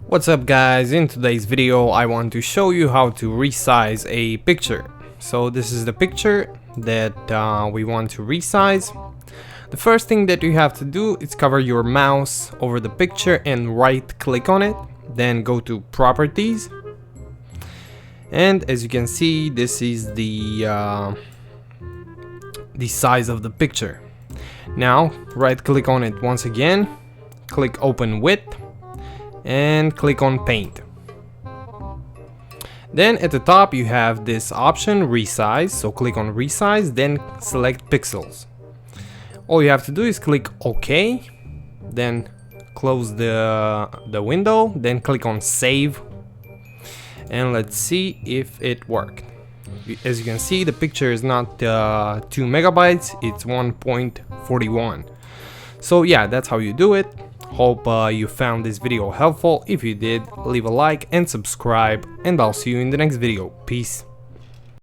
What's up guys, in today's video I want to show you how to resize a picture. So this is the picture that we want to resize. The first thing that you have to do is cover your mouse over the picture and right click on it, then go to properties, and as you can see this is the size of the picture. Now right click on it once again, click open with, and click on paint. Then at the top you have this option resize, so click on resize, then select pixels. All you have to do is click OK, then close the window, then click on save, and let's see if it worked. As you can see, the picture is not 2 megabytes, it's 1.41. So yeah, that's how you do it. Hope you found this video helpful. If you did, leave a like and subscribe, and I'll see you in the next video. Peace.